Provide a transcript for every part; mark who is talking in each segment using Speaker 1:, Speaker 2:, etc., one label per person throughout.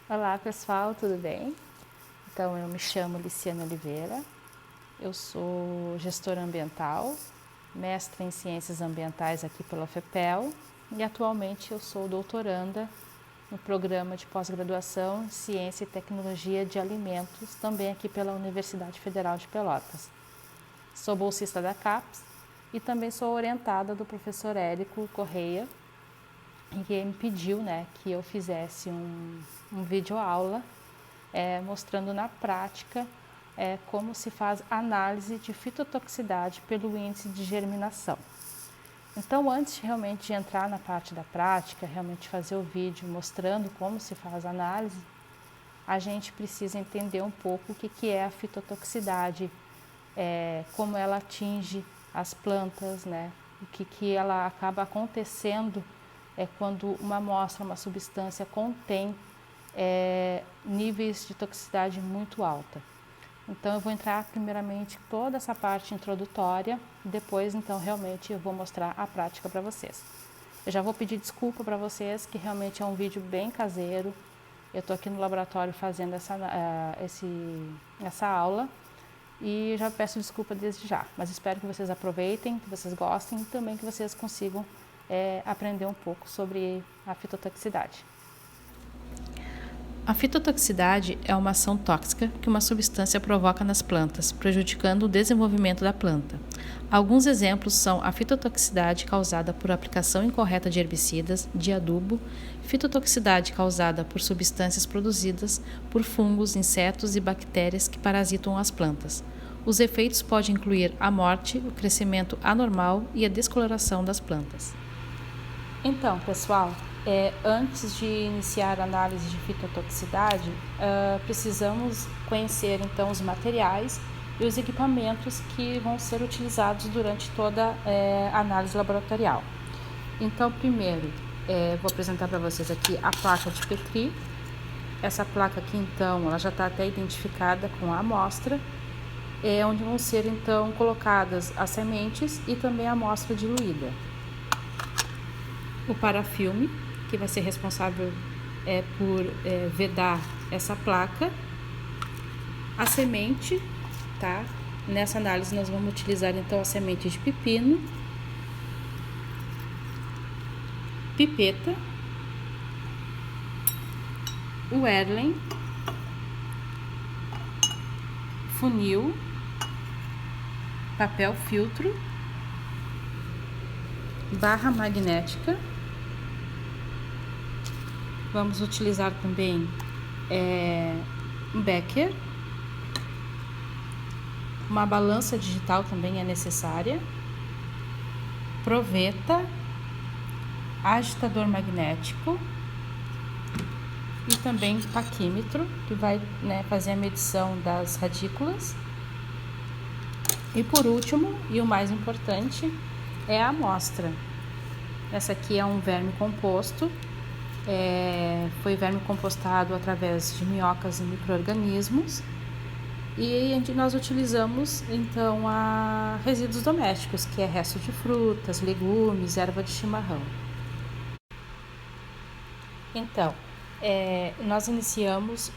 Speaker 1: Olá pessoal, tudo bem? Então eu me chamo Liciana Oliveira, eu sou gestora ambiental, mestra em ciências ambientais aqui pela UFPEL e atualmente eu sou doutoranda no programa de pós-graduação em Ciência e Tecnologia de Alimentos, também aqui pela Universidade Federal de Pelotas. Sou bolsista da CAPES e também sou orientada do professor Érico Correia, que me pediu que eu fizesse um vídeo aula mostrando na prática como se faz análise de fitotoxicidade pelo índice de germinação. Então, antes realmente de entrar na parte da prática, realmente fazer o vídeo mostrando como se faz a análise, a gente precisa entender um pouco o que é a fitotoxicidade, como ela atinge as plantas, o que ela acaba acontecendo quando uma amostra, uma substância contém níveis de toxicidade muito alta. Então eu vou entrar primeiramente toda essa parte introdutória, depois então realmente eu vou mostrar a prática para vocês. Eu já vou pedir desculpa para vocês que realmente é um vídeo bem caseiro. Eu estou aqui no laboratório fazendo essa aula e já peço desculpa desde já, mas espero que vocês aproveitem, que vocês gostem e também que vocês consigam aprender um pouco sobre a fitotoxicidade. A fitotoxicidade é uma ação tóxica que uma substância provoca nas plantas, prejudicando o desenvolvimento da planta. Alguns exemplos são a fitotoxicidade causada por aplicação incorreta de herbicidas, de adubo, fitotoxicidade causada por substâncias produzidas por fungos, insetos e bactérias que parasitam as plantas. Os efeitos podem incluir a morte, o crescimento anormal e a descoloração das plantas. Então, pessoal, antes de iniciar a análise de fitotoxicidade, precisamos conhecer então os materiais e os equipamentos que vão ser utilizados durante toda a análise laboratorial. Então, primeiro, vou apresentar para vocês aqui a placa de Petri. Essa placa aqui, então, ela já está até identificada com a amostra, onde vão ser então colocadas as sementes e também a amostra diluída. O parafilme, que vai ser responsável por vedar essa placa. A semente, tá? Nessa análise nós vamos utilizar então a semente de pepino, pipeta, o Erlen, funil, papel filtro, barra magnética. Vamos utilizar também um becker, uma balança digital também é necessária, proveta, agitador magnético e também paquímetro, que vai fazer a medição das radículas. E por último, e o mais importante, é a amostra. Essa aqui é um verme composto. Foi verme compostado através de minhocas e micro-organismos e nós utilizamos então resíduos domésticos, que é resto de frutas, legumes, erva de chimarrão. Então, nós iniciamos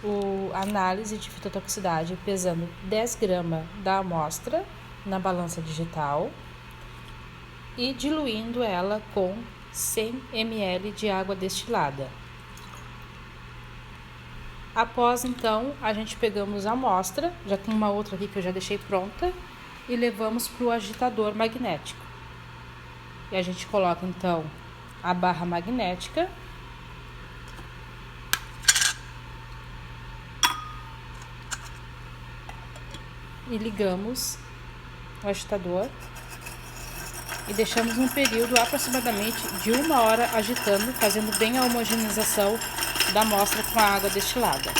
Speaker 1: a análise de fitotoxicidade pesando 10 gramas da amostra na balança digital e diluindo ela com 100 ml de água destilada. Após então, a gente pegamos a amostra, já tem uma outra aqui que eu já deixei pronta, e levamos para o agitador magnético. E a gente coloca então a barra magnética e ligamos o agitador. E deixamos um período aproximadamente de 1 hora agitando, fazendo bem a homogeneização da amostra com a água destilada.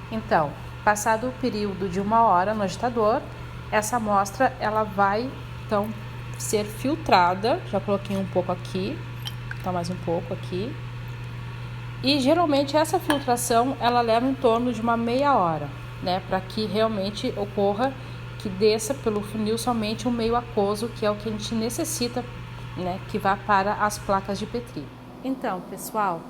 Speaker 1: Então, passado o período de 1 hora no agitador, essa amostra ela vai então ser filtrada. Já coloquei um pouco aqui, então mais um pouco aqui. E geralmente essa filtração ela leva em torno de uma meia hora, para que realmente ocorra que desça pelo funil somente o meio aquoso, que é o que a gente necessita, que vá para as placas de Petri. Então, pessoal,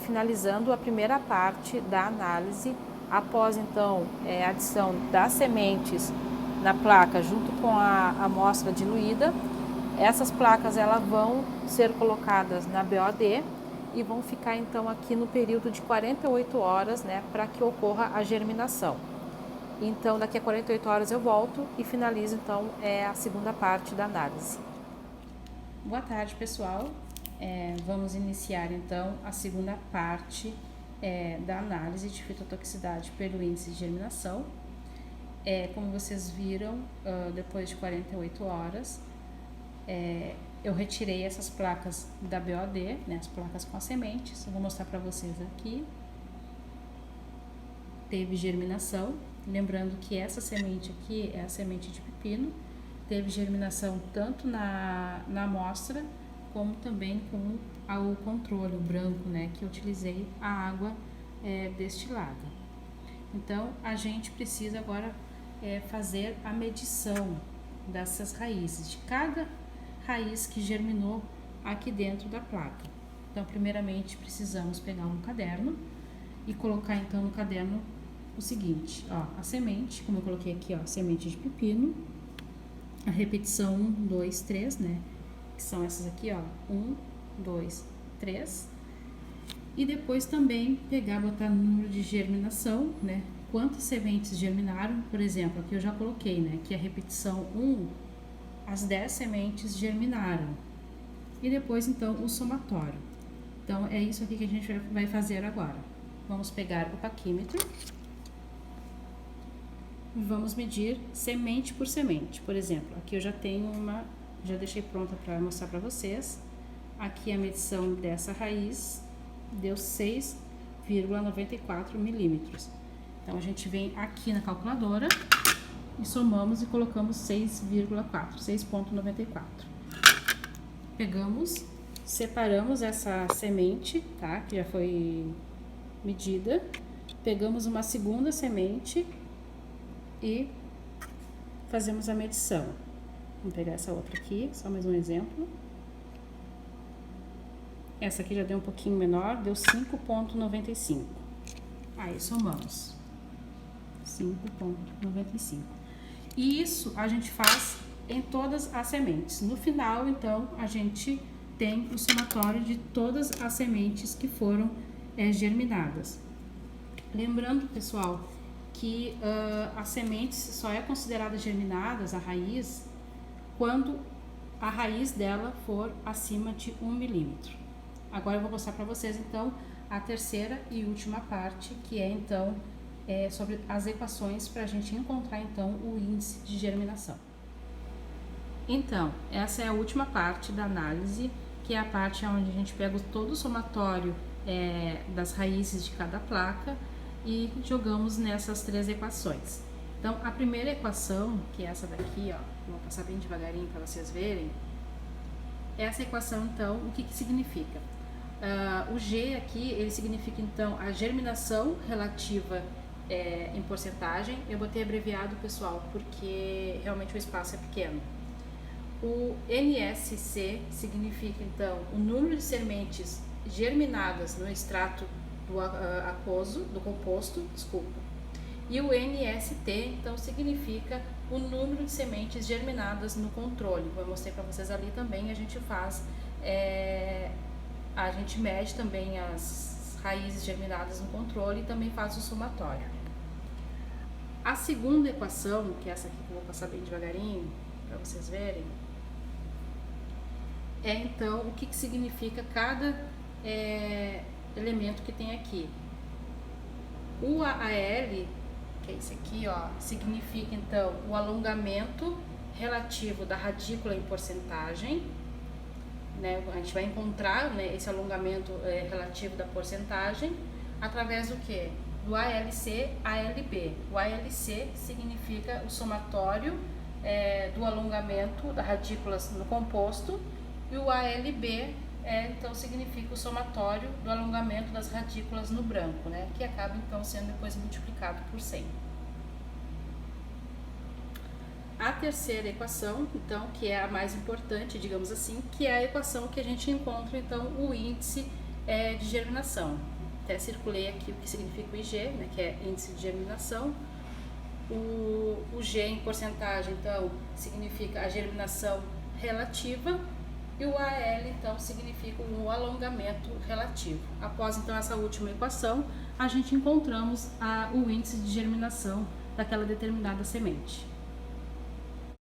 Speaker 1: finalizando a primeira parte da análise. Após então a adição das sementes na placa junto com a amostra diluída, essas placas elas vão ser colocadas na BOD e vão ficar então aqui no período de 48 horas, né, para que ocorra a germinação. Então daqui a 48 horas eu volto e finalizo então a segunda parte da análise. Boa tarde, pessoal. Vamos iniciar então a segunda parte da análise de fitotoxicidade pelo índice de germinação. Como vocês viram, depois de 48 horas, eu retirei essas placas da BOD, né, as placas com as sementes. Eu vou mostrar para vocês aqui. Teve germinação, lembrando que essa semente aqui é a semente de pepino. Teve germinação tanto na amostra, como também com o controle, o branco, né, que eu utilizei a água destilada. Então, a gente precisa agora fazer a medição dessas raízes, de cada raiz que germinou aqui dentro da placa. Então, primeiramente, precisamos pegar um caderno e colocar então no caderno o seguinte, ó, a semente, como eu coloquei aqui, ó, semente de pepino, a repetição 1, 2, 3, né, que são essas aqui, ó, 1, 2, 3, e depois também pegar, botar no número de germinação, né, quantas sementes germinaram. Por exemplo, aqui eu já coloquei, né, que a repetição 1, as 10 sementes germinaram, e depois então o somatório. Então é isso aqui que a gente vai fazer agora. Vamos pegar o paquímetro e vamos medir semente por semente. Por exemplo, aqui eu já tenho já deixei pronta para mostrar para vocês. Aqui a medição dessa raiz deu 6,94 milímetros. Então a gente vem aqui na calculadora e somamos e colocamos 6,94. Pegamos, separamos essa semente, tá? Que já foi medida. Pegamos uma segunda semente e fazemos a medição. Vamos pegar essa outra aqui, só mais um exemplo. Essa aqui já deu um pouquinho menor, deu 5,95. Aí somamos 5,95. E isso a gente faz em todas as sementes. No final, então, a gente tem o somatório de todas as sementes que foram germinadas. Lembrando, pessoal, que as sementes só é considerada germinadas, a raiz, quando a raiz dela for acima de 1 milímetro. Agora eu vou mostrar para vocês, então, a terceira e última parte, que é, então, sobre as equações para a gente encontrar, então, o índice de germinação. Então, essa é a última parte da análise, que é a parte onde a gente pega todo o somatório das raízes de cada placa e jogamos nessas três equações. Então, a primeira equação, que é essa daqui, ó, vou passar bem devagarinho para vocês verem. Essa equação, então, o que significa? O G aqui, ele significa, então, a germinação relativa em porcentagem. Eu botei abreviado, pessoal, porque realmente o espaço é pequeno. O NSC significa, então, o número de sementes germinadas no extrato do aquoso, do composto, desculpa. E o NST, então, significa o número de sementes germinadas no controle. Eu mostrei para vocês ali também, a gente faz, a gente mede também as raízes germinadas no controle e também faz o somatório. A segunda equação, que é essa aqui que eu vou passar bem devagarinho, para vocês verem, então o que significa cada elemento que tem aqui. O AL, que é esse aqui, ó, significa então o alongamento relativo da radícula em porcentagem, né? A gente vai encontrar, né, esse alongamento relativo da porcentagem através do que? Do ALC, ALB. O ALC significa o somatório do alongamento das radículas no composto, e o ALB então significa o somatório do alongamento das radículas no branco, né, que acaba então sendo depois multiplicado por 100. A terceira equação, então, que é a mais importante, digamos assim, que é a equação que a gente encontra então o índice é de germinação. Até circulei aqui o que significa o IG, né, que é índice de germinação. O G em porcentagem, então, significa a germinação relativa, e o AL, então, significa o alongamento relativo. Após, então, essa última equação, a gente encontramos o índice de germinação daquela determinada semente.